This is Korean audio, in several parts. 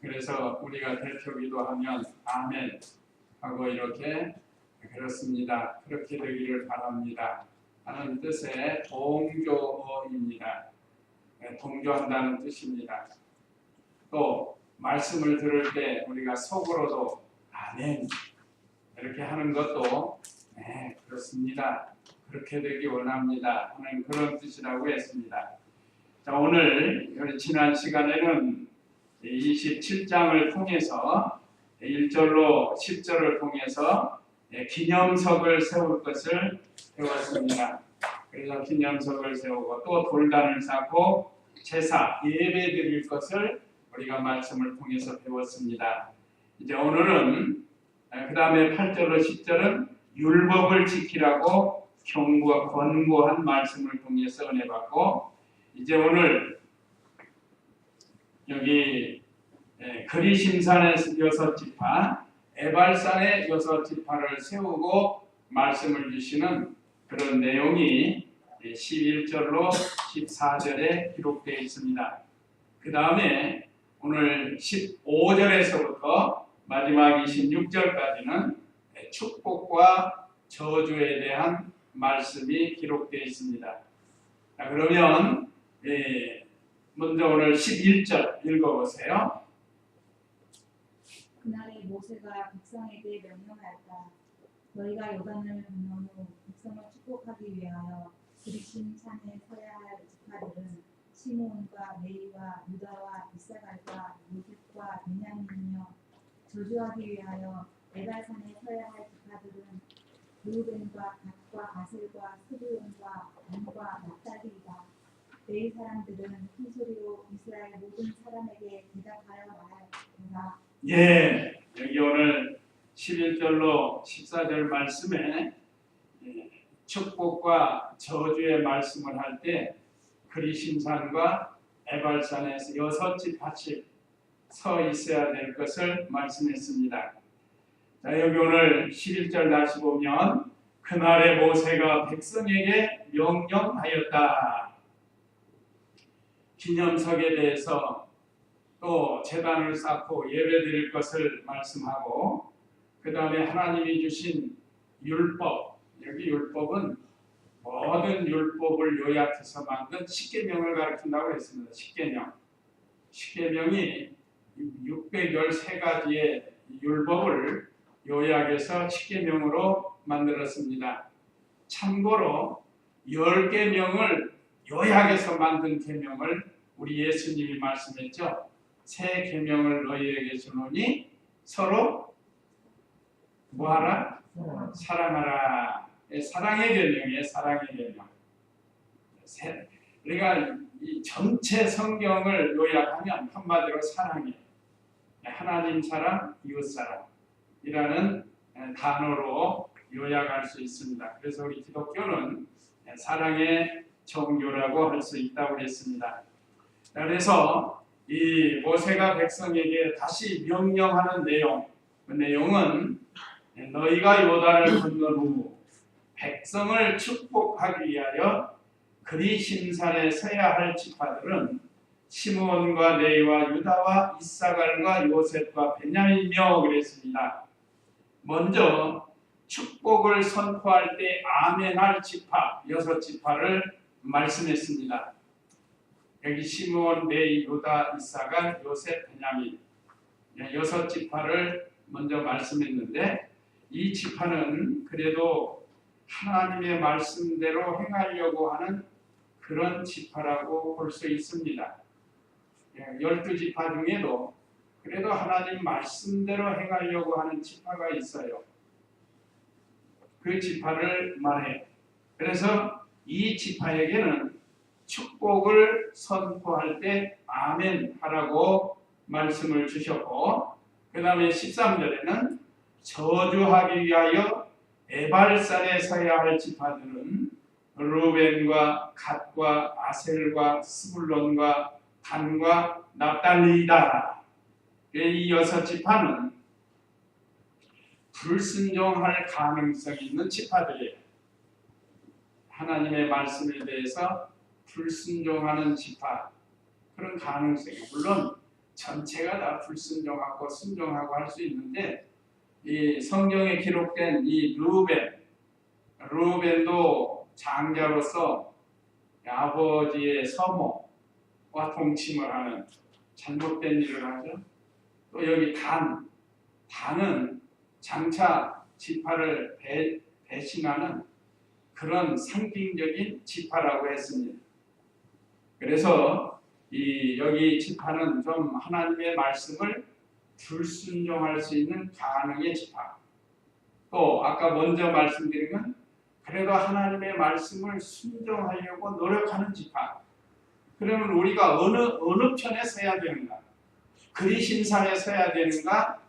그래서 우리가 대표기도 하면 아멘 하고 이렇게 그렇습니다. 그렇게 되기를 바랍니다 하는 뜻의 동조어입니다. 동조한다는 뜻입니다. 또 말씀을 들을 때 우리가 속으로도 아멘 이렇게 하는 것도 네, 그렇습니다. 그렇게 되기 원합니다 하는 그런 뜻이라고 했습니다. 자, 오늘 지난 시간에는 27장을 통해서 1절로 10절을 통해서 기념석을 세울 것을 배웠습니다. 그래서 기념석을 세우고 또 돌단을 쌓고 제사, 예배 드릴 것을 우리가 말씀을 통해서 배웠습니다. 이제 오늘은 그 다음에 8절로 10절은 율법을 지키라고 경고와 권고한 말씀을 통해서 은혜 받고 이제 오늘 여기 그리심산의 6지파, 에발산의 6지파를 세우고 말씀을 주시는 그런 내용이 11절로 14절에 기록되어 있습니다. 그 다음에 오늘 15절에서부터 마지막 26절까지는 축복과 저주에 대한 말씀이 기록되어 있습니다. 자, 그러면 먼저 오늘 11절 읽어보세요. 그날에 모세가 백성에게 명령하였다. 너희가 요단을 건넌 후 백성을 축복하기 위하여 그리심 산에 서야 할 지파들은 시므온과 레위와 유다와 이사갈과 요셉과 베냐민이며 저주하기 위하여 에발산에 서야 할 지파들은 르우벤과 갓과 아셀과 스불론과 단과 납달리이다. 레위 사람들은 큰 소리로 이스라엘 모든 사람에게 대답하여 말하라. 예, 여기 오늘 11절로 14절 말씀에 축복과 저주의 말씀을 할 때 그리심산과 에발산에서 6지파씩 서 있어야 될 것을 말씀했습니다. 자, 여기 오늘 11절 다시 보면 그날에 모세가 백성에게 명령하였다. 기념석에 대해서 또 제단을 쌓고 예배드릴 것을 말씀하고 그 다음에 하나님이 주신 율법, 여기 율법은 모든 율법을 요약해서 만든 십계명을 가르친다고 했습니다. 십계명이 613가지의 율법을 요약해서 십계명으로 만들었습니다. 참고로 10계명을 요약해서 만든 계명을 우리 예수님이 말씀했죠. 새 계명을 너희에게 주노니 서로 뭐하라? 사랑하라. 사랑의 계명이에요. 사랑의 계명. 우리가 이 전체 성경을 요약하면 한마디로 사랑이에요. 하나님 사랑, 이웃 사랑이라는 단어로 요약할 수 있습니다. 그래서 우리 기독교는 사랑의 종교라고 할 수 있다고 했습니다. 그래서 이 모세가 백성에게 다시 명령하는 내용, 그 내용은 너희가 요단을 건넌 후 백성을 축복하기 위하여 그리심산에 서야 할 지파들은 시므온과 레위와 유다와 이사갈과 요셉과 베냐민이며 그랬습니다. 먼저 축복을 선포할 때 아멘할 지파 6지파를 말씀했습니다. 여기 시므온, 레위, 유다, 이사갈, 요셉, 베냐민 6지파를 먼저 말씀했는데 이 지파는 그래도 하나님의 말씀대로 행하려고 하는 그런 지파라고 볼 수 있습니다. 12지파 중에도 그래도 하나님 말씀대로 행하려고 하는 지파가 있어요. 그 지파를 말해요. 그래서 이 지파에게는 축복을 선포할 때 아멘 하라고 말씀을 주셨고 그 다음에 13절에는 저주하기 위하여 에발산에 서야 할 지파들은 르우벤과 갓과 아셀과 스불론과 단과 납달리이다. 이 6지파는 불순종할 가능성이 있는 지파들이에요. 하나님의 말씀에 대해서 불순종하는 지파, 그런 가능성이 물론 전체가 다 불순종하고 순종하고 할 수 있는데 이 성경에 기록된 이 르우벤도 장자로서 아버지의 서모와 동침을 하는 잘못된 일을 하죠. 또 여기 단은 장차 지파를 배신하는 그런 상징적인 지파라고 했습니다. 그래서 여기 지파는 좀 하나님의 말씀을 불순종할 수 있는 가능의 지파. 또 아까 먼저 말씀드린 건 그래도 하나님의 말씀을 순종하려고 노력하는 지파. 그러면 우리가 어느 편에 서야 되는가? 그리심산에 서야 되는가?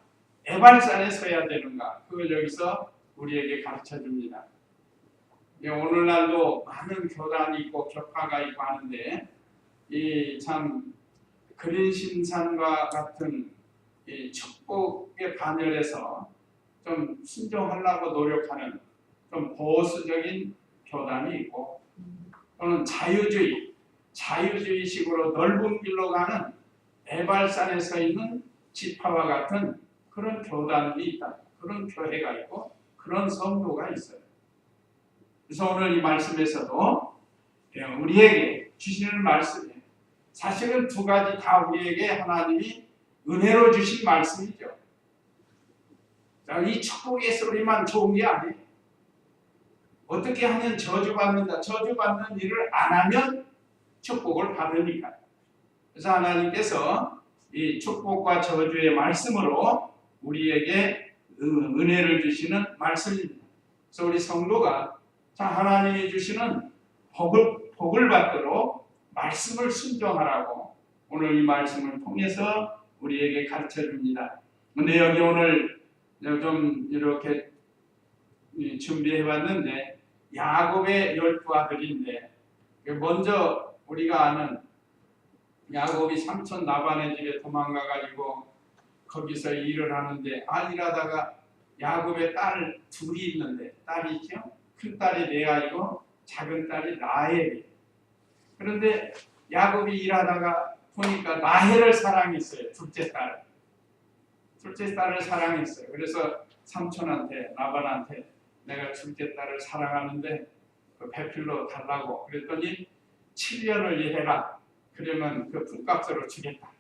에발산에 서야 되는가? 그걸 여기서 우리에게 가르쳐 줍니다. 오늘날도 많은 교단이 있고 교파가 있고 하는데 이 참 그리심산과 같은 이 축복의 반열에서 좀 순종하려고 노력하는 좀 보수적인 교단이 있고 또는 자유주의식으로 넓은 길로 가는 에발산에 서 있는 지파와 같은 그런 교단이 있다. 그런 교회가 있고 그런 성도가 있어요. 그래서 오늘 이 말씀에서도 우리에게 주시는 말씀이 사실은 두 가지 다 우리에게 하나님이 은혜로 주신 말씀이죠. 이 축복의 소리만 좋은 게 아니에요. 어떻게 하면 저주받는다. 저주받는 일을 안 하면 축복을 받으니까. 그래서 하나님께서 이 축복과 저주의 말씀으로 우리에게 은혜를 주시는 말씀입니다. 그래서 우리 성도가 하나님이 주시는 복을 받도록 말씀을 순종하라고 오늘 이 말씀을 통해서 우리에게 가르쳐 줍니다. 근데 여기 오늘 좀 이렇게 준비해 봤는데 야곱의 12아들인데 먼저 우리가 아는 야곱이 삼촌 라반의 집에 도망가 가지고 거기서 일을 하는데 일하다가 야곱의 딸 둘이 있는데 딸이 있죠. 큰 딸이 레아이고 작은 딸이 라헬이. 그런데 야곱이 일하다가 보니까 라헬을 사랑했어요. 둘째 딸을 사랑했어요. 그래서 삼촌한테 라반한테 내가 둘째 딸을 사랑하는데 그 배필로 달라고 그랬더니 7년을 일해라. 그러면 그 품값으로 주겠다.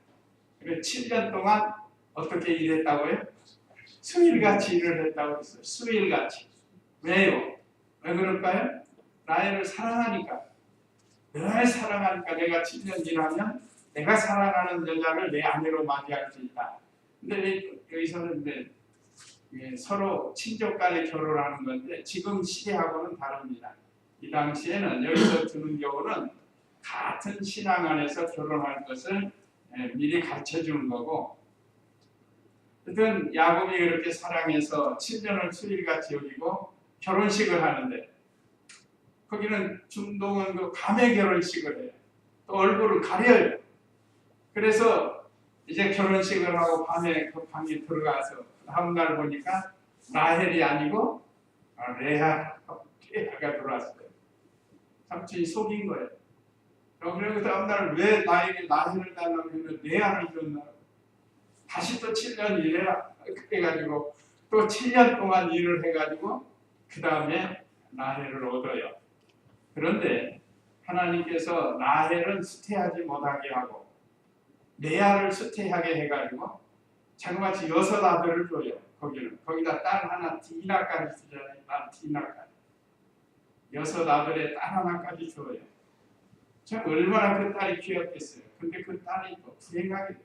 그래서 7년 동안 어떻게 일했다고요? 수일같이 일을 했다고 했어요. 수일같이. 왜요? 왜 그럴까요? 라헬을 사랑하니까. 늘 사랑하니까 내가 7년 일하면 내가 사랑하는 여자를 내 아내로 맞이할 수 있다. 근데 여기서는 서로 친족 간에 결혼하는 건데 지금 시대하고는 다릅니다. 이 당시에는 여기서 드는 경우는 같은 신앙 안에서 결혼할 것을 미리 가르쳐 주는 거고, 하여튼 야곱이 그렇게 사랑해서 7년을 수일같이 여기고 결혼식을 하는데 거기는 중동은 그 감회 결혼식을 해요. 또 얼굴을 가려요. 그래서 이제 결혼식을 하고 밤에 그 방에 들어가서 다음날 보니까 라헬이 아니고 레아가 들어왔어요. 삼촌이 속인 거예요. 그리고 다음날 왜 나에게 라헬을 달라고 했는데 레아를 줬나? 다시 또 7년 일해라. 그래가지고 또 7년 동안 일을 해가지고 그 다음에 라헬을 얻어요. 그런데 하나님께서 라헬은 수태하지 못하게 하고 레아를 수태하게 해가지고 자그마치 6 아들을 줘요. 거기다 딸 하나 디나까지 주잖아요. 디나까지 6 아들의 딸 하나까지 줘요. 참 얼마나 그 딸이 귀엽겠어요. 근데 그 딸이 또 불행하게 돼요.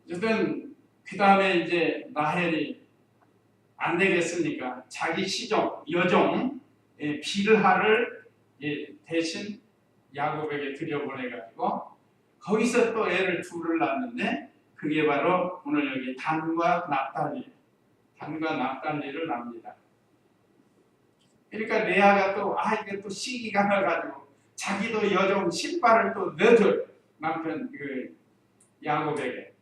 어쨌든 그 다음에 이제 라헬이 안 되겠으니까 자기 여종 빌하를 대신 야곱에게 들여보내가지고 거기서 또 애를 둘을 낳는데 그게 바로 오늘 여기 단과 납달리를 낳습니다. 그러니까 레아가 또 이게 또 시기가 나가지고 자기도 여종 신발을 또 넣어줘요. 남편 그 야곱에게.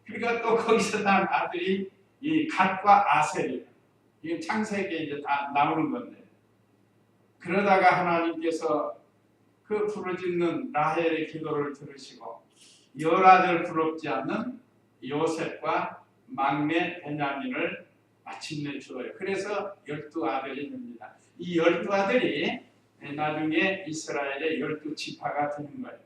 그러니까 또 거기서 난 아들이 이 갓과 아셀이에요. 이게 창세기에 이제 다 나오는 건데, 그러다가 하나님께서 그 부르짖는 라헬의 기도를 들으시고 열아들 부럽지 않는 요셉과 막내 베냐민을 마침내 주어요. 그래서 12아들이 됩니다. 이 12아들이 나중에 이스라엘의 12지파가 되는 거예요.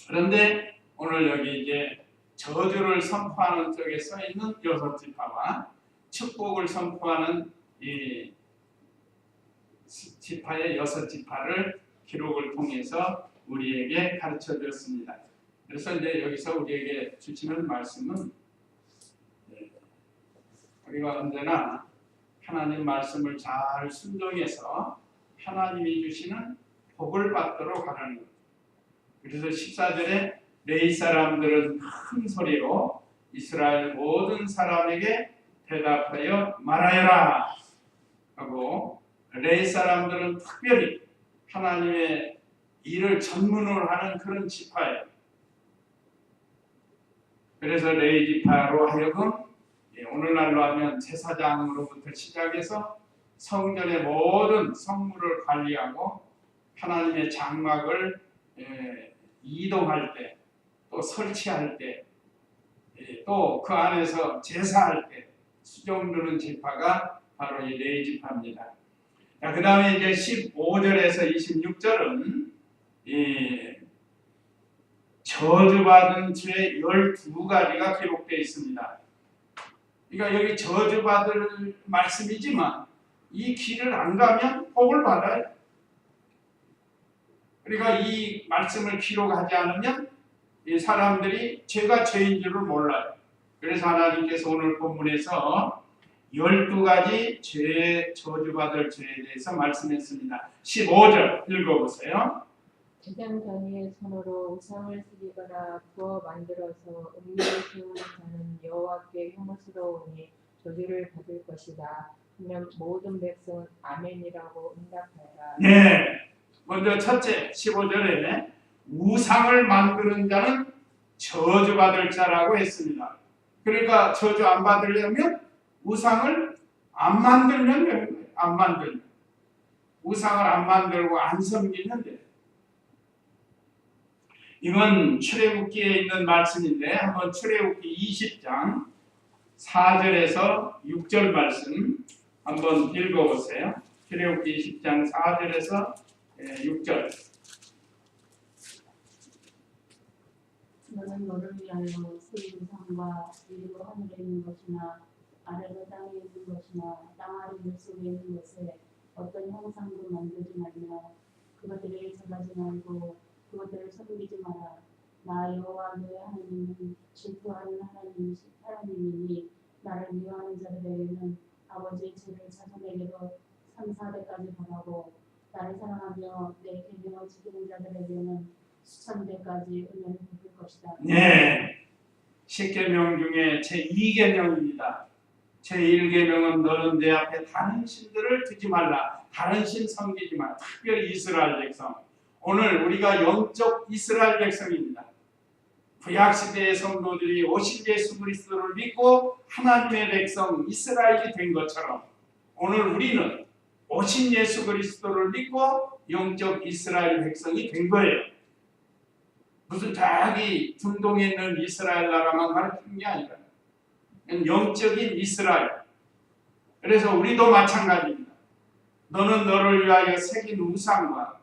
그런데 오늘 여기 이제 저주를 선포하는 쪽에 써 있는 6지파와 축복을 선포하는 이 지파의 6지파를 기록을 통해서 우리에게 가르쳐 주었습니다. 그래서 이제 여기서 우리에게 주시는 말씀은 우리가 언제나 하나님 말씀을 잘 순종해서 하나님이 주시는 복을 받도록 하라는 것. 그래서 14절에 레위 사람들은 큰 소리로 이스라엘 모든 사람에게 대답하여 말하여라 하고, 레위 사람들은 특별히 하나님의 일을 전문으로 하는 그런 지파예요. 그래서 레위 지파로 하여금 오늘날로 하면 제사장으로부터 시작해서 성전의 모든 성물을 관리하고 하나님의 장막을 이동할 때, 또 설치할 때, 또 그 안에서 제사할 때 수종드는 지파가 바로 이 레위 지파입니다. 그 다음에 이제 15절에서 26절은 저주받은 죄 12가지가 기록되어 있습니다. 그러니까 여기 저주받을 말씀이지만 이 길을 안 가면 복을 받아요. 그러니까 이 말씀을 기록하지 않으면 이 사람들이 죄가 죄인 줄을 몰라요. 그래서 하나님께서 오늘 본문에서 12가지 죄, 저주받을 죄에 대해서 말씀했습니다. 15절 읽어보세요. 제장 전이의 손으로 우상을 쓰리거나 구워 만들어서 음료를 세우는 자는 여호와께 혐오스러우니 저주를 받을 것이다. 그러면 모든 백성은 아멘이라고 응답하여라. 네, 먼저 첫째 15절에 우상을 만드는 자는 저주받을 자라고 했습니다. 그러니까 저주 안 받으려면 우상을 안 만들면 되는 거예요. 안 만들면. 우상을 안 만들고 안 섬기면 돼요. 이건 출애굽기에 있는 말씀인데 한번 출애굽기 20장 4절에서 6절 말씀 한번 읽어보세요. 출애굽기 20장 4절에서 6절. 너는 너를 위하여 새 우상과 위로 하늘에 있는 것이나 아래로 땅에 있는 것이나 땅 아래 물속에 있는 것에 어떤 형상도 만들지 말며 그것들을 절하지 말고 그것들을 섬기지 마라. 나 여호와 너의 하나님은 질투하는 하나님이니 나를 미워하는 자들에게는 아버지의 죄를 자손에게도 3, 4대까지 벌하고 나를 사랑하며 내 계명을 지키는 자들에게는 수천 대까지 은혜를 베풀 것이다. 네, 10계명 중에 제2계명입니다. 제1계명은 너는 내 앞에 다른 신들을 두지 말라. 다른 신 섬기지 마라. 특별히 이스라엘 백성. 오늘 우리가 영적 이스라엘 백성입니다. 구약시대의 성도들이 오실 예수 그리스도를 믿고 하나님의 백성 이스라엘이 된 것처럼 오늘 우리는 오신 예수 그리스도를 믿고 영적 이스라엘 백성이 된 거예요. 무슨 자기 중동에 있는 이스라엘 나라만 가르치는 게 아니라 영적인 이스라엘. 그래서 우리도 마찬가지입니다. 너는 너를 위하여 새긴 우상과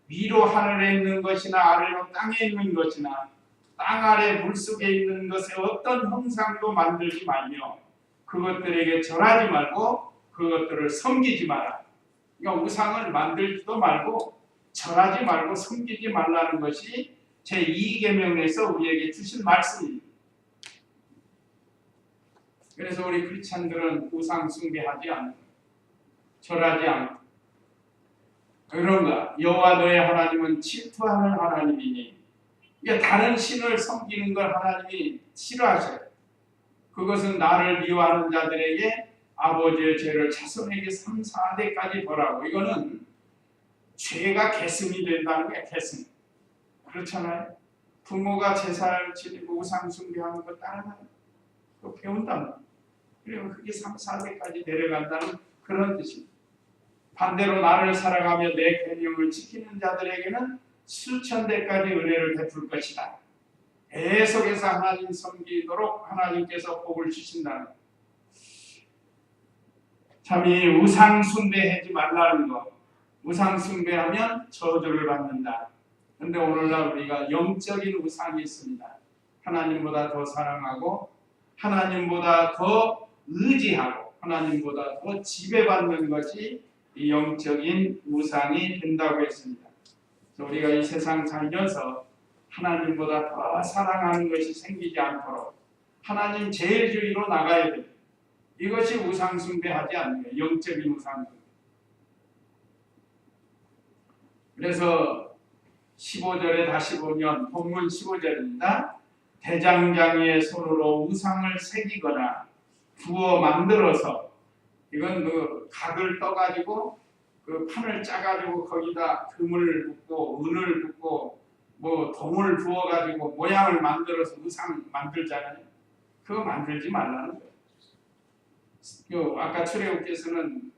위로 하늘에 있는 것이나 아래로 땅에 있는 것이나 땅 아래 물속에 있는 것에 어떤 형상도 만들지 말며 그것들에게 절하지 말고 그것들을 섬기지 마라. 그러니까 우상을 만들지도 말고 절하지 말고 섬기지 말라는 것이 제2계명에서 우리에게 주신 말씀입니다. 그래서 우리 크리스찬들은 우상 숭배하지 않고 절하지 않고 그런가? 여호와 너의 하나님은 질투하는 하나님이니 그러니까 다른 신을 섬기는 걸 하나님이 싫어하셔요. 그것은 나를 미워하는 자들에게 아버지의 죄를 자손에게 3, 4대까지 벌하고 이거는 죄가 계승이 된다는 거예요. 계승. 그렇잖아요. 부모가 제사를 지내고 우상 숭배하는 거 따라가요. 배운다는 거예요. 그리고 그게 3, 4대까지 내려간다는 그런 뜻입니다. 반대로 나를 사랑하며 내 계명을 지키는 자들에게는 수천 대까지 은혜를 베풀 것이다. 계속해서 하나님 섬기도록 하나님께서 복을 주신다는 것. 참 이 우상 숭배하지 말라는 것. 우상 숭배하면 저주를 받는다. 그런데 오늘날 우리가 영적인 우상이 있습니다. 하나님보다 더 사랑하고 하나님보다 더 의지하고 하나님보다 더 지배받는 것이 이 영적인 우상이 된다고 했습니다. 그래서 우리가 이 세상 살면서 하나님보다 더 사랑하는 것이 생기지 않도록 하나님 제일주의로 나가야 됩니다. 이것이 우상 숭배하지 않는 거예요. 영적인 우상 숭배. 그래서 15절에 다시 보면 본문 15절입니다. 대장장이의 손으로 우상을 새기거나 부어 만들어서 이건 그 각을 떠가지고 그 판을 짜가지고 거기다 금을 붓고 은을 붓고 뭐 동을 부어가지고 모양을 만들어서 우상 만들잖아요. 그거 만들지 말라는 거예요. 아까 출애굽께서는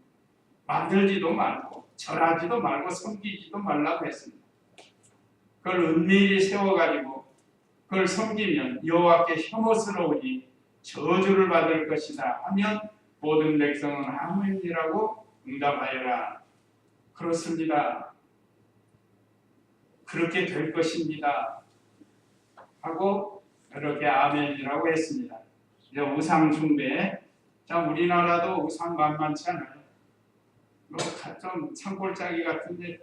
만들지도 말고 절하지도 말고 섬기지도 말라고 했습니다. 그걸 은밀히 세워가지고 그걸 섬기면 여호와께 혐오스러우니 저주를 받을 것이다 하면 모든 백성은 아멘이라고 응답하여라. 그렇습니다. 그렇게 될 것입니다. 하고 이렇게 아멘이라고 했습니다. 이제 우상 숭배. 자, 우리나라도 우상 만만치 않아요. 좀 산골짜기 같은데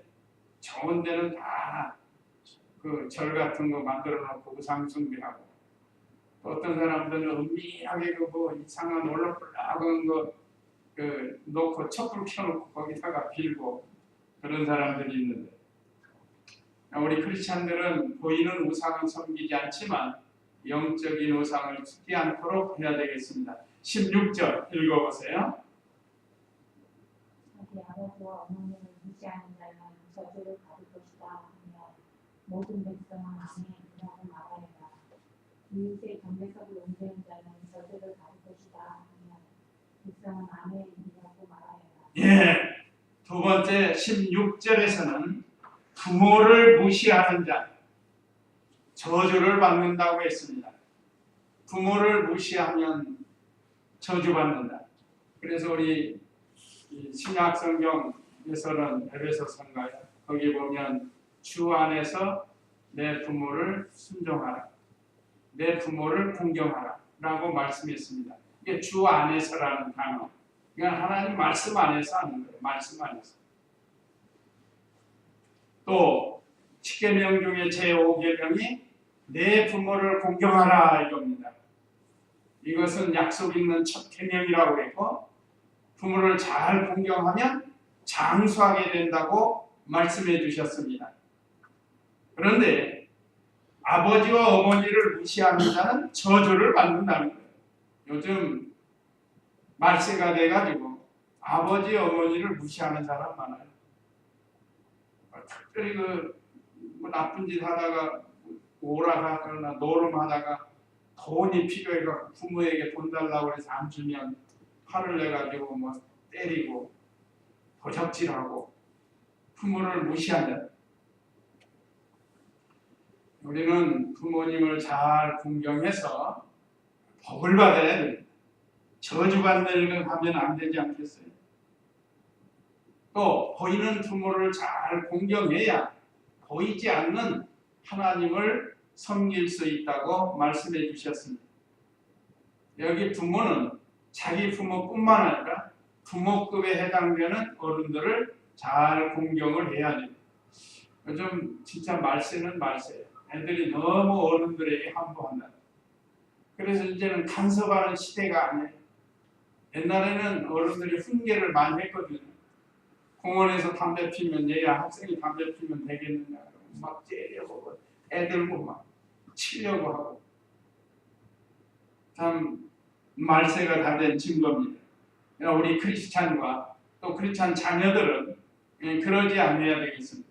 좋은 데는 다 그 절 같은 거 만들어 놓고 우상 숭배하고 또 어떤 사람들은 은밀하게 그 뭐 이상한 올라플라그한 거 그 놓고 촛불 켜놓고 거기다가 빌고 그런 사람들이 있는데 우리 크리스찬들은 보이는 우상은 섬기지 않지만 영적인 우상을 죽지 않도록 해야 되겠습니다. 16절 읽어보세요. 자기 아버지와 어머니를 무시하는 자는 저주를 받을 것이다 하며 모든 백성은 아멘이라고 말하여라. 이웃의 경계석을 옮기는 자는 저주를 받을 것이다 하며 백성은 아멘이라고 말하여라. 예, 두 번째 16절에서는 부모를 무시하는 자 저주를 받는다고 했습니다. 부모를 무시하면 저주받는다. 그래서 우리 신약 성경에서는 에베소서인가요? 거기 보면 주 안에서 내 부모를 순종하라. 내 부모를 공경하라. 라고 말씀했습니다. 이게 주 안에서라는 단어. 그러니까 하나님 말씀 안에서 하는 거예요. 말씀 안에서. 또 10계명 중에 제5계명이 내 부모를 공경하라 이겁니다. 이것은 약속 있는 첫 계명이라고 했고 부모를 잘 공경하면 장수하게 된다고 말씀해 주셨습니다. 그런데 아버지와 어머니를 무시하는 자는 저주를 받는다는 거예요. 요즘 말세가 돼가지고 아버지 어머니를 무시하는 사람 많아요. 특별히 뭐 나쁜 짓 하다가 오락하거나 노름하다가 돈이 필요해서 부모에게 돈 달라고 해서 안 주면 화를 내가지고 뭐 때리고 도적질하고 부모를 무시한다. 우리는 부모님을 잘 공경해서 복을 받아야 됩니다. 저주받는 일을 하면 안 되지 않겠어요? 또 보이는 부모를 잘 공경해야 보이지 않는 하나님을 섬길 수 있다고 말씀해 주셨습니다. 여기 부모는 자기 부모뿐만 아니라 부모급에 해당되는 어른들을 잘 공경을 해야 됩니다. 요즘 진짜 말세는 말세예요. 애들이 너무 어른들에게 함부한다. 그래서 이제는 간섭하는 시대가 아니에요. 옛날에는 어른들이 훈계를 많이 했거든요. 공원에서 담배 피면 얘야 학생이 담배 피면 되겠느냐 막 째려보고 애들고 막 치려고 하고 참 말세가 다 된 증거입니다. 우리 크리스찬과 또 크리스찬 자녀들은 그러지 않아야 되겠습니다.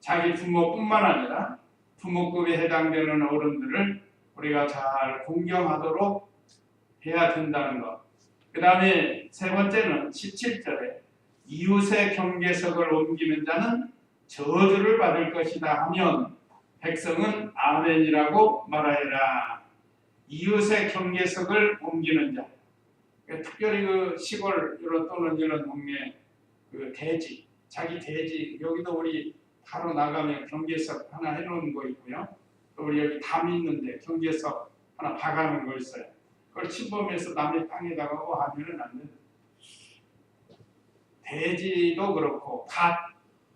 자기 부모뿐만 아니라 부모급에 해당되는 어른들을 우리가 잘 공경하도록 해야 된다는 것. 그 다음에 세 번째는 17절에 이웃의 경계석을 옮기는 자는 저주를 받을 것이다 하면 백성은 아멘이라고 말하여라. 이웃의 경계석을 옮기는 자, 특별히 그 시골 또는 이런 동네 그 대지, 자기 대지, 여기도 우리 바로 나가면 경계석 하나 해놓은 거 있고요. 또 우리 여기 담 있는데 경계석 하나 박아놓은 거 있어요. 그걸 침범해서 남의 땅에다가 하면은 안 돼요. 대지도 그렇고 밭,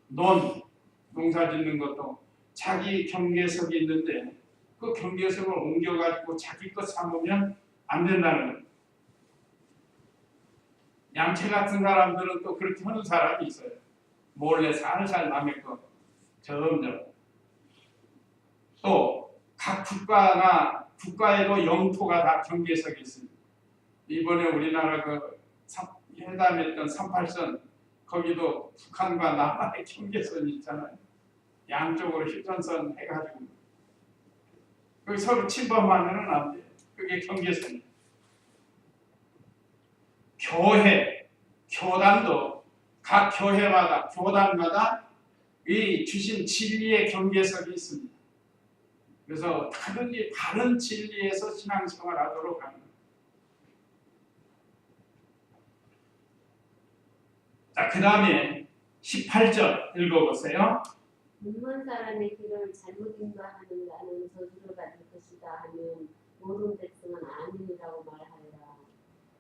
농사 짓는 것도 자기 경계석이 있는데 그 경계석을 옮겨가지고 자기 것 삼으면 안 된다는 거예요. 양채 같은 사람들은 또 그렇게 하는 사람이 있어요. 몰래 살살 남의 것 점점. 또 각 국가에도 영토가 다 경계석이 있습니다. 이번에 우리나라 그 회담했던 38선 거기도 북한과 남한의 경계선이 있잖아요. 양쪽으로 휴전선 해가지고 거기 서로 침범하면은 안 돼. 그게 경계선이에요. 교단도 각 교단마다 이 주신 진리의 경계석이 있습니다. 그래서 어떻게든지 바른 진리에서 신앙생활하도록 합니다. 자, 그 다음에 18절 읽어보세요. 눈먼 사람의 길을 잘못 인도하는 나는 저주를 받을 것이다 하면 모든 백성은 아멘이라고 말하리라.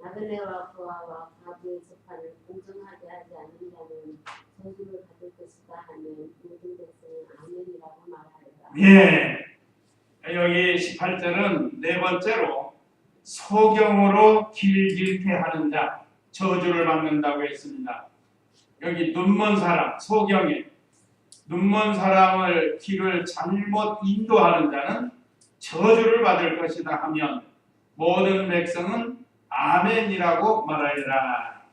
나그네와 고아와 과부의 재판을 공정하게 하지 않는 자는 저주를 받을 것이다 하면 모든 백성은 아멘이라고 말하리라. 예, 여기 18절은 네 번째로 소경으로 길 잃게 하는 자 저주를 받는다고 했습니다. 여기 눈먼 사람, 소경에 눈먼 사람을 길을 잘못 인도하는 자는 저주를 받을 것이다 하면 모든 백성은 아멘이라고 말하리라.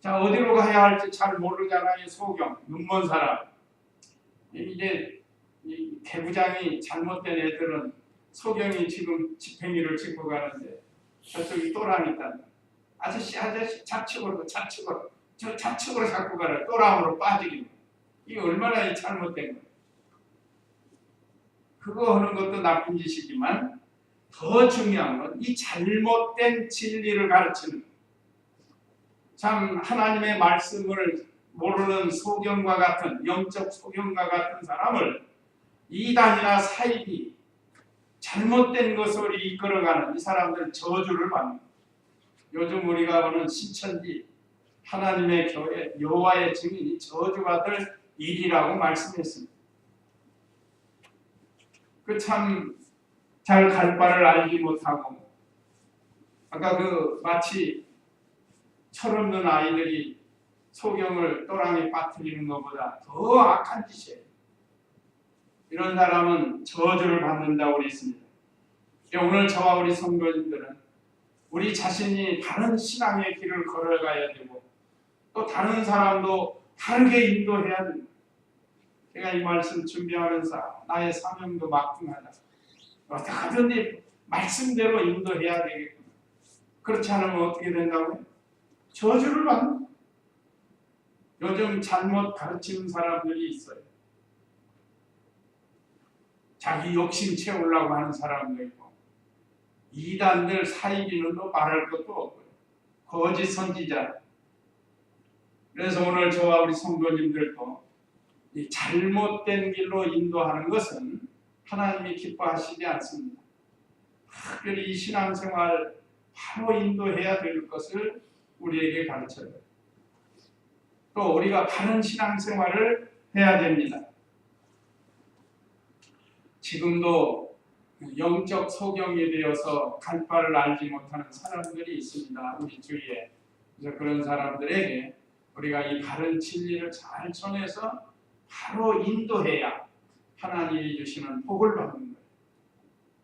자, 어디로 가야 할지 잘 모르잖아요. 소경, 눈먼 사람. 이제 이 개구장이 잘못된 애들은 소경이 지금 지팽이를 짚고 가는데 저쪽이 또랑이 있다. 아저씨 좌측으로 저 좌측으로 자꾸 가라. 또랑으로 빠지기. 이게 얼마나 잘못된 거예요. 그거 하는 것도 나쁜 짓이지만 더 중요한 건 이 잘못된 진리를 가르치는 거예요. 참 하나님의 말씀을 모르는 소경과 같은 영적 소경과 같은 사람을 이단이나 사입이 잘못된 것으로 이끌어가는 이 사람들 저주를 받는 거예요. 요즘 우리가 보는 신천지 하나님의 교회 여호와의 증인이 저주받을 일이라고 말씀했습니다. 그 참 잘 갈 바를 알지 못하고 아까 그 마치 철없는 아이들이 소경을 또랑에 빠뜨리는 것보다 더 악한 짓이에요. 이런 사람은 저주를 받는다고 그랬습니다. 오늘 저와 우리 성도님들은 우리 자신이 다른 신앙의 길을 걸어가야 되고 또 다른 사람도 다르게 인도해야 됩니다. 제가 이 말씀 준비하면서 나의 사명도 막중하다. 어떻게든지 말씀대로 인도해야 되겠구나. 그렇지 않으면 어떻게 된다고요? 저주를 받는. 요즘 잘못 가르치는 사람들이 있어요. 자기 욕심 채우려고 하는 사람도 있고 이단들 사이비는 또 말할 것도 없고요. 거짓 선지자. 그래서 오늘 저와 우리 성도님들도 이 잘못된 길로 인도하는 것은 하나님이 기뻐하시지 않습니다. 특별히 이 신앙생활 바로 인도해야 될 것을 우리에게 가르쳐요. 또 우리가 바른 신앙생활을 해야 됩니다. 지금도 영적 소경이 되어서 갈 바를 알지 못하는 사람들이 있습니다. 우리 주위에. 그래서 그런 사람들에게 우리가 이 바른 진리를 잘 전해서 바로 인도해야 하나님이 주시는 복을 받는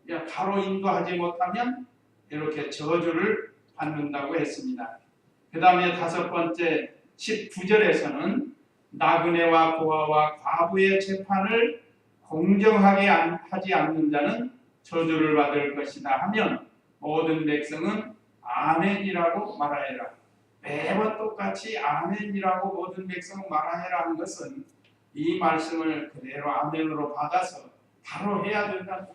거예요. 바로 인도하지 못하면 이렇게 저주를 받는다고 했습니다. 그 다음에 다섯 번째 19절에서는 나그네와 고아와 과부의 재판을 공정하게 하지 않는 자는 저주를 받을 것이다 하면 모든 백성은 아멘이라고 말하여라. 매번 똑같이 아멘이라고 모든 백성 말하느라 하는 것은 이 말씀을 그대로 아멘으로 받아서 바로 해야 된다.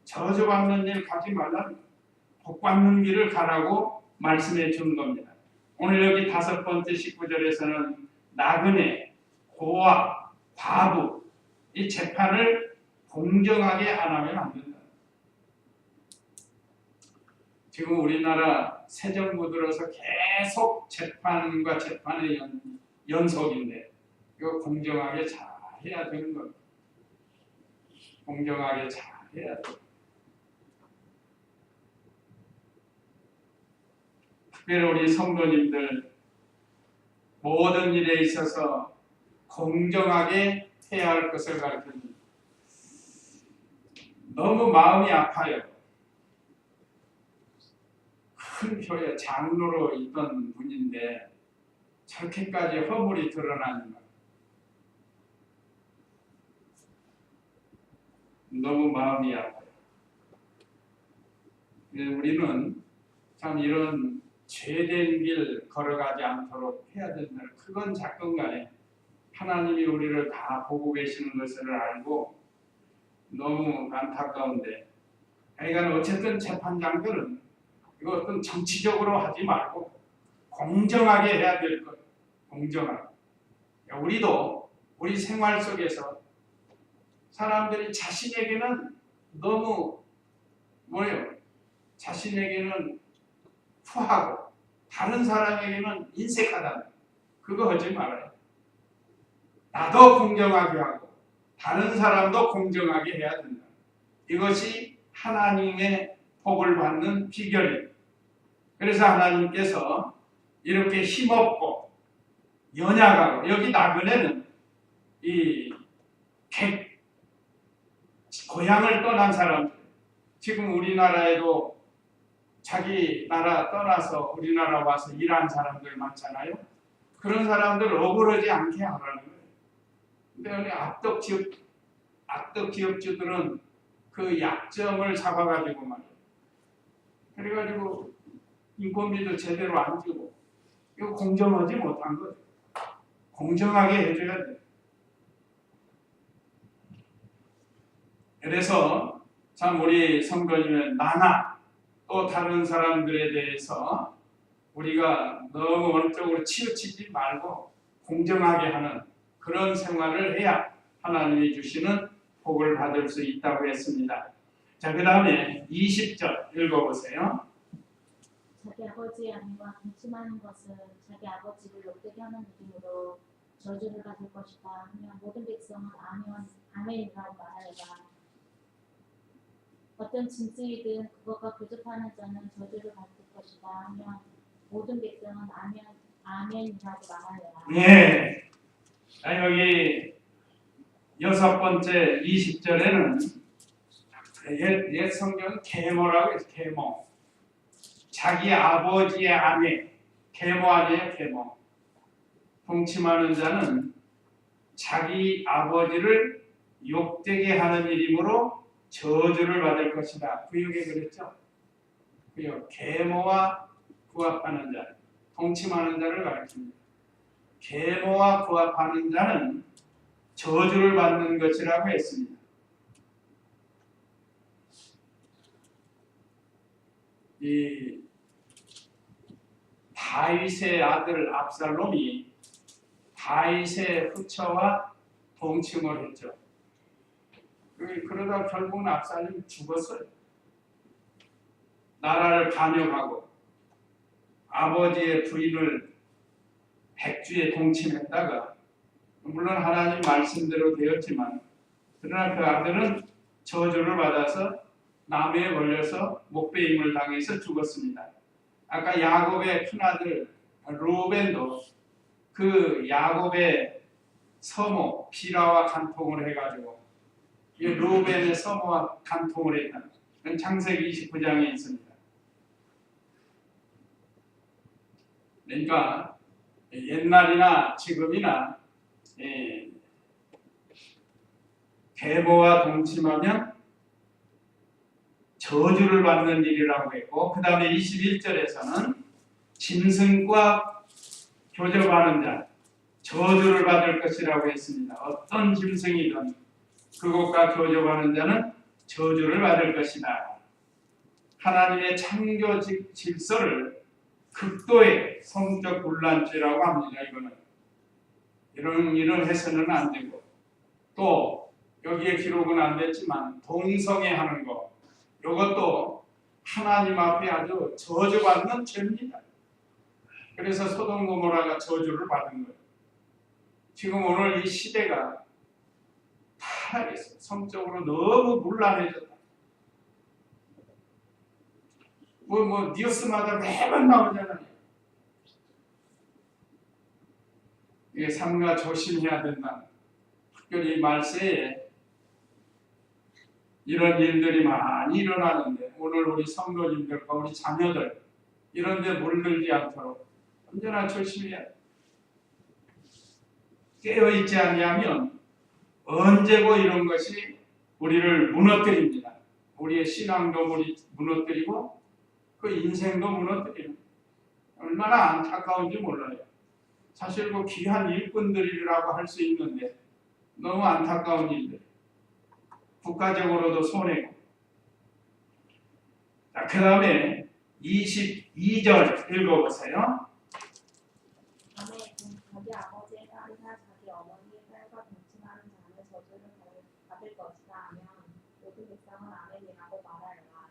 저주받는 일 가지 말라. 복받는 길을 가라고 말씀해 주는 겁니다. 오늘 여기 5번째 19절에서는 나그네, 고아, 과부 이 재판을 공정하게 안 하면 안 된다. 지금 우리나라 새 정부 들어서 계속 재판과 재판의 연속인데 이거 공정하게 잘 해야 되는 겁니다. 공정하게 잘 해야 돼요. 특별히 우리 성도님들 모든 일에 있어서 공정하게 해야 할 것을 가르칩니다. 너무 마음이 아파요. 큰 교회 장로로 있던 분인데 저렇게까지 허물이 드러나는 것. 너무 마음이 아파요. 우리는 참 이런 죄된 길 걸어가지 않도록 해야 된다. 크건 작건 간에 하나님이 우리를 다 보고 계시는 것을 알고 너무 안타까운데 하여간 어쨌든 재판장들은 이거 어떤 정치적으로 하지 말고 공정하게 해야 될 것. 공정하게. 우리도 우리 생활 속에서 사람들이 자신에게는 너무 자신에게는 후하고 다른 사람에게는 인색하다는 그거 하지 말아요. 나도 공정하게 하고 다른 사람도 공정하게 해야 된다. 이것이 하나님의 복을 받는 비결이에요. 그래서 하나님께서 이렇게 힘없고 연약하고 여기 나그네는 이 고향을 떠난 사람들 지금 우리나라에도 자기 나라 떠나서 우리나라 와서 일한 사람들 많잖아요. 그런 사람들 억울하지 않게 하라는 거예요. 근데 우리 악덕 기업주들은 그 약점을 잡아가지고 말이에요. 그래가지고 인건비도 제대로 안 주고 이거 공정하지 못한 거예요. 공정하게 해줘야 돼요. 그래서 참 우리 성도님은 나나 또 다른 사람들에 대해서 우리가 너무 어느 쪽으로 치우치지 말고 공정하게 하는 그런 생활을 해야 하나님이 주시는 복을 받을 수 있다고 했습니다. 자, 그 다음에 20절 읽어보세요. 자기 아버지의 아내와 동침하는 것은 자기 아버지를 욕되게 하는 이름으로 저주를 받을 것이다 하며 모든 백성은 아멘이라고 말하여라. 어떤 짐승이든 그것과 교접하는 자는 저주를 받을 것이다 하며 모든 백성은 아멘이라고 말하여라. 예. 자, 여기 6번째 20절에는 옛 성경은 계모라고 해서 계모. 자기 아버지의 아내, 계모 아니에요, 계모. 동침하는 자는 자기 아버지를 욕되게 하는 이름으로 저주를 받을 것이다. 구역에 그랬죠? 구역. 계모와 부합하는 자, 동침하는 자를 가리킵니다. 계모와 부합하는 자는 저주를 받는 것이라고 했습니다. 이 다윗의 아들 압살롬이 다윗의 후처와 동침을 했죠. 그러다 결국은 압살롬이 죽었어요. 나라를 반역하고 아버지의 부인을 백주에 동침했다가 물론 하나님 말씀대로 되었지만 그러나 그 아들은 저주를 받아서 나무에 걸려서 목베임을 당해서 죽었습니다. 아까 야곱의 큰아들 루벤도 그 야곱의 서모 비라와 간통을 해가지고 이 루벤의 서모와 간통을 했다는 건 창세기 29장에 있습니다. 그러니까 옛날이나 지금이나 계모와 동침하면 저주를 받는 일이라고 했고 그 다음에 21절에서는 짐승과 교접하는 자 저주를 받을 것이라고 했습니다. 어떤 짐승이든 그것과 교접하는 자는 저주를 받을 것이다. 하나님의 창조 질서를 극도의 성적 분란죄라고 합니다. 이거는 이런 해서는 안 되고, 또 여기에 기록은 안 됐지만 동성애하는 거, 이것도 하나님 앞에 아주 저주받는 죄입니다. 그래서 소돔 고모라가 저주를 받은 거예요. 지금 오늘 이 시대가 타락했어요. 성적으로 너무 문란해졌다. 뉴스마다 매번 나오잖아요. 이게 삼가 조심해야 된다. 특별히 말세에 이런 일들이 많이 일어나는데 오늘 우리 성도님들과 우리 자녀들 이런 데 물들지 않도록 언제나 조심해야 돼. 깨어있지 않냐면 언제고 이런 것이 우리를 무너뜨립니다. 우리의 신앙도 무너뜨리고 그 인생도 무너뜨리는 얼마나 안타까운지 몰라요. 사실 그 귀한 일꾼들이라고 할 수 있는데 너무 안타까운 일들. 국가적으로도 손해고. 자, 그 다음에 22절 읽어보세요. 밤에 자기 아버지의 딸이나 자기 어머니의 딸과 동침하는 자는 저주를 받을 것이다 하면 모든 백성은 아멘이라고 말하여라.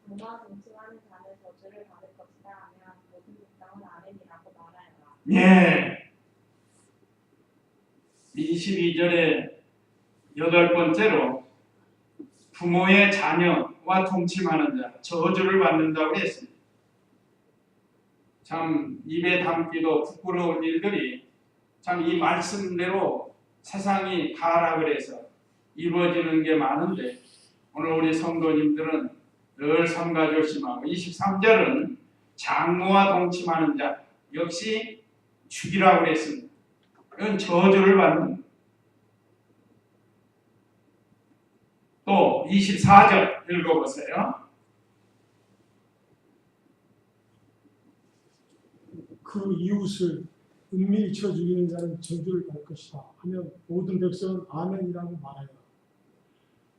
부모와 동침하는 자는 저주를 받을 것이다 하면 모든 백성은 아멘이라고 말하여라. 예. 22절에 8번째로 부모의 자녀와 동침하는 자, 저주를 받는다고 했습니다. 참 입에 담기도 부끄러운 일들이 참 이 말씀대로 세상이 타락을 해서 이루어지는 게 많은데 오늘 우리 성도님들은 늘 삼가 조심하고 23절은 장모와 동침하는 자 역시 죽이라고 했습니다. 이건 저주를 받는. 또 24절 읽어보세요. 그 이웃을 은밀히 쳐 죽이는 자는 저주를 받을 것이다 하면 모든 백성은 아멘이라고 말하여라.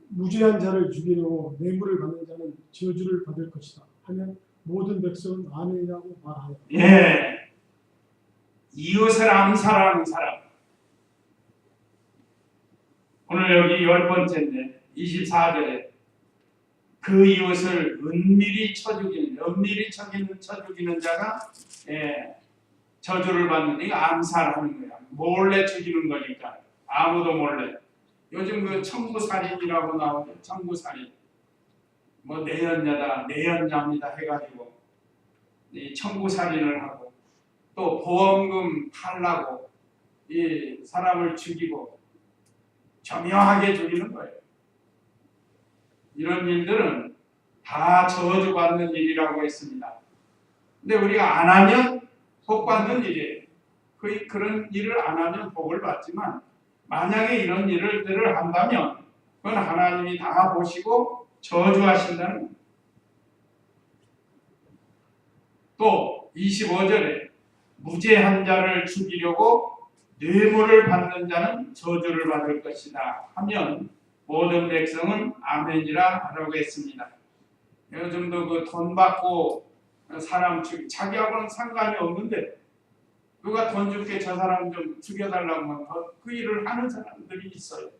무죄한 자를 죽이려고 뇌물을 받는 자는 저주를 받을 것이다 하면 모든 백성은 아멘이라고 말하여라. 예, 이웃을 암살하는 사람. 오늘 여기 10번째인데 24절에 그 이웃을 은밀히 쳐 죽이는 자가 저주를 받는데 이거 암살하는 거야. 몰래 죽이는 거니까 아무도 몰래. 요즘 그 청부살인이라고 나오죠. 청부살인. 뭐 내연녀다, 내연녀입니다 해가지고 이 청부살인을 하고 또 보험금 탈라고 이 사람을 죽이고 교묘하게 죽이는 거예요. 이런 일들은 다 저주받는 일이라고 했습니다. 근데 우리가 안 하면 복 받는 일이에요. 그런 일을 안 하면 복을 받지만 만약에 이런 일들을 한다면 그건 하나님이 다 보시고 저주하신다는 거예요. 또 25절에 무죄한 자를 죽이려고 뇌물을 받는 자는 저주를 받을 것이다 하면 모든 백성은 아멘이라 하라고 했습니다. 요즘도 그 돈 받고 사람 자기하고는 상관이 없는데 누가 돈 줄게 저 사람 좀 죽여달라고 하면 그 일을 하는 사람들이 있어요.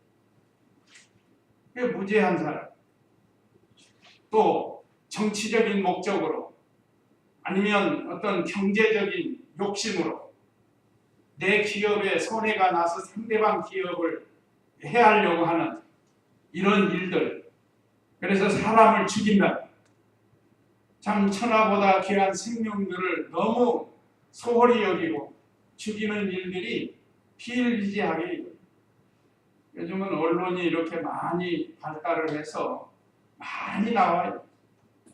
그게 무죄한 사람. 또 정치적인 목적으로 아니면 어떤 경제적인 욕심으로 내 기업에 손해가 나서 상대방 기업을 해하려고 하는 이런 일들. 그래서 사람을 죽인다. 참 천하보다 귀한 생명들을 너무 소홀히 여기고 죽이는 일들이 비일비재하게 요즘은 언론이 이렇게 많이 발달을 해서 많이 나와요.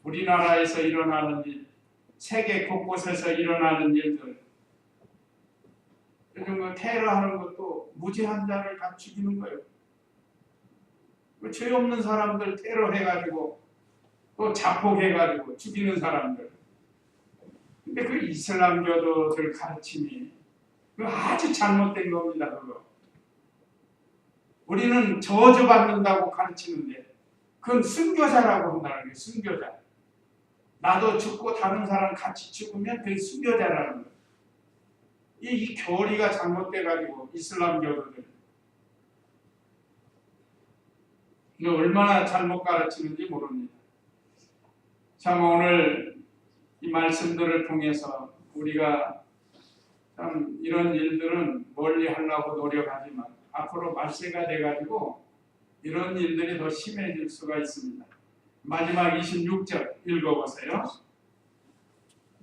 우리나라에서 일어나는 일, 세계 곳곳에서 일어나는 일들. 요즘 그 테러하는 것도 무죄한 자를 다 죽이는 거예요. 그 죄 없는 사람들 테러해가지고 또 자폭해가지고 죽이는 사람들. 근데 그 이슬람교도들 가르침이 그 아주 잘못된 겁니다. 그거. 우리는 저주받는다고 가르치는데 그건 순교자라고 한다는 거예요. 순교자. 나도 죽고 다른 사람 같이 죽으면 그게 순교자라는 거예요. 이 교리가 잘못돼가지고 이슬람교도들 이거 얼마나 잘못 가르치는지 모릅니다. 참 오늘 이 말씀들을 통해서 우리가 참 이런 일들은 멀리 하려고 노력하지만 앞으로 말세가 돼가지고 이런 일들이 더 심해질 수가 있습니다. 마지막 26절 읽어보세요.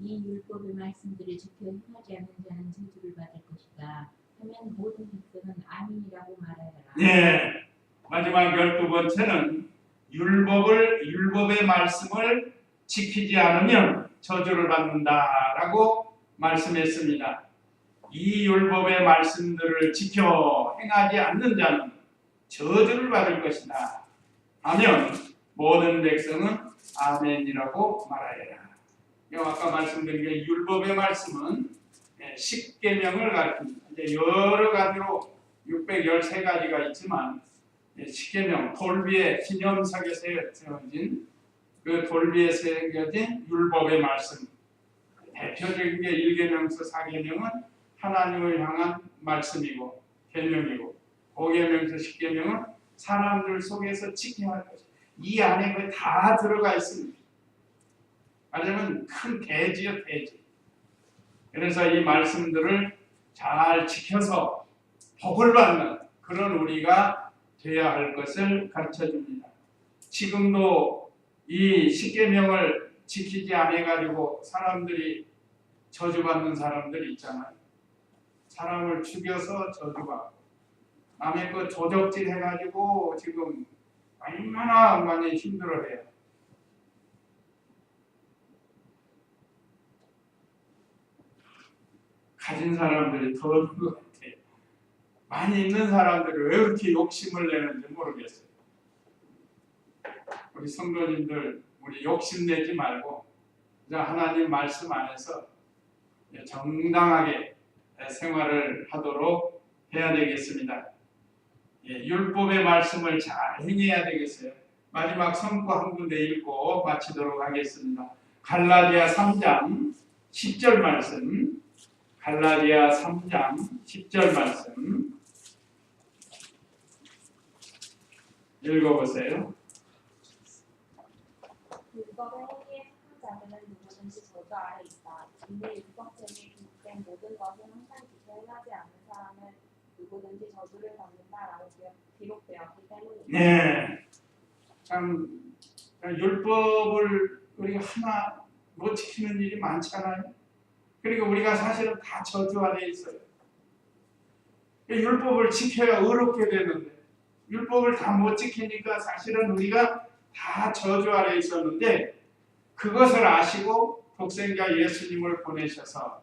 이 율법의 말씀들을 지켜 행하지 않는 자는 저주를 받을 것이다 하면 모든 백성은 아멘이라고 말하여라. 예. 마지막 12번째는 율법의 말씀을 지키지 않으면 저주를 받는다라고 말씀했습니다. 이 율법의 말씀들을 지켜 행하지 않는 자는 저주를 받을 것이다 하면 모든 백성은 아멘이라고 말하여라. 아까 말씀드린 게 율법의 말씀은 십계명을 가르칩니다. 이제 여러 가지로 613가지가 있지만 십계명, 돌비의 기념석에 새겨진 그 돌비에 새겨진 율법의 말씀, 대표적인 게 1계명서 4계명은 하나님을 향한 말씀이고 계명이고 5계명서 10계명은 사람들 속에서 지켜야 할 것이다. 이 안에 거의 다 들어가 있습니다. 말하자면 큰 대지요, 대지. 그래서 이 말씀들을 잘 지켜서 복을 받는 그런 우리가 되어야 할 것을 가르쳐 줍니다. 지금도 이 십계명을 지키지 않아가지고 사람들이 저주받는 사람들이 있잖아요. 사람을 죽여서 저주받고 남의 거 조적질 해가지고 지금 얼마나 많이 힘들어해요. 가진 사람들이 더 어려운 것 같아요. 많이 있는 사람들이 왜 이렇게 욕심을 내는지 모르겠어요. 우리 성도님들 우리 욕심내지 말고 하나님 말씀 안에서 정당하게 생활을 하도록 해야 되겠습니다. 율법의 말씀을 잘 행해야 되겠어요. 마지막 선포 한 군데 읽고 마치도록 하겠습니다. 갈라디아 3장 10절 말씀, 갈라디아 3장 10절 말씀 읽어보세요. 율법의 행위에 속한 자들은 누구든지 저주 아래 있다. 이미 율법책에 기록된 모든 것을 항상 지켜 행하지 않는 사람은 누구든지 저주를 받는다라고 기록되었기 때문이다. 네, 참 율법을 우리가 하나 못 지키는 일이 많잖아요. 그리고 우리가 사실은 다 저주 아래 있어요. 율법을 지켜야 의롭게 되는데 율법을 다 못 지키니까 사실은 우리가 다 저주 아래 있었는데 그것을 아시고 독생자 예수님을 보내셔서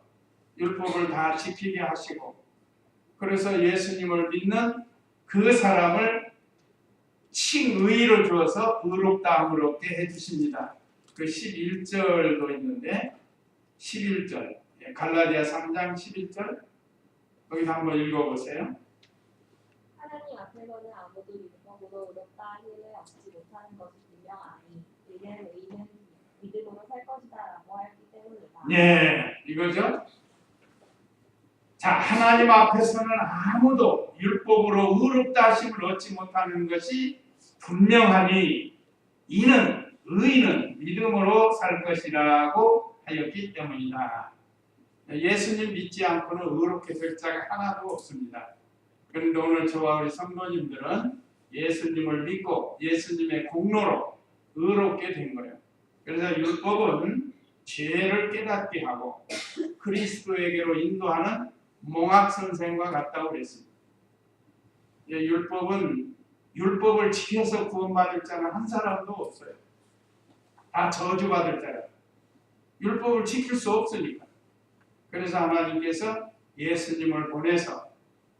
율법을 다 지키게 하시고 그래서 예수님을 믿는 그 사람을 칭의로 주어서 의롭다함을 얻게 해주십니다. 그 11절도 있는데 11절 갈라디아 3장 11절 거기서 한번 읽어보세요. 하나님 앞에서는 아무도 율법으로 의롭다 힘을 얻지 못하는 것이 분명하니 의는 믿음으로 살 것이다라고 하였기 때문이다. 네, 이거죠. 자, 하나님 앞에서는 아무도 율법으로 의롭다 하심을 얻지 못하는 것이 분명하니 이는 의인은 믿음으로 살 것이라고 하였기 때문이다. 예수님 믿지 않고는 의롭게 될 자가 하나도 없습니다. 그런데 오늘 저와 우리 성도님들은 예수님을 믿고 예수님의 공로로 의롭게 된 거예요. 그래서 율법은 죄를 깨닫게 하고 그리스도에게로 인도하는 몽학 선생과 같다고 그랬습니다. 율법을 지켜서 구원받을 자는 한 사람도 없어요. 다 저주받을 자예요. 율법을 지킬 수 없으니까. 그래서 하나님께서 예수님을 보내서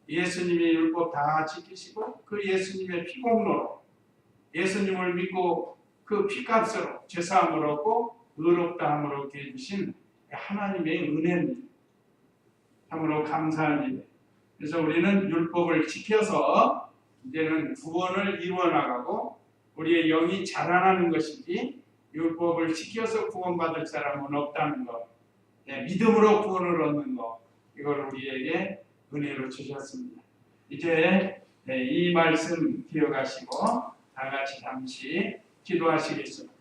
예수님의 율법 다 지키시고 그 예수님의 피공로로 예수님을 믿고 그 피값으로 죄사함을 얻고 의롭다함을 얻게 해주신 하나님의 은혜입니다. 참으로 감사한 일. 그래서 우리는 율법을 지켜서 이제는 구원을 이루어 나가고 우리의 영이 자라나는 것이지 율법을 지켜서 구원받을 사람은 없다는 것. 믿음으로 구원을 얻는 것. 이걸 우리에게 은혜로 주셨습니다. 이제 이 말씀 기억하시고 다 같이 잠시 기도하시겠습니다.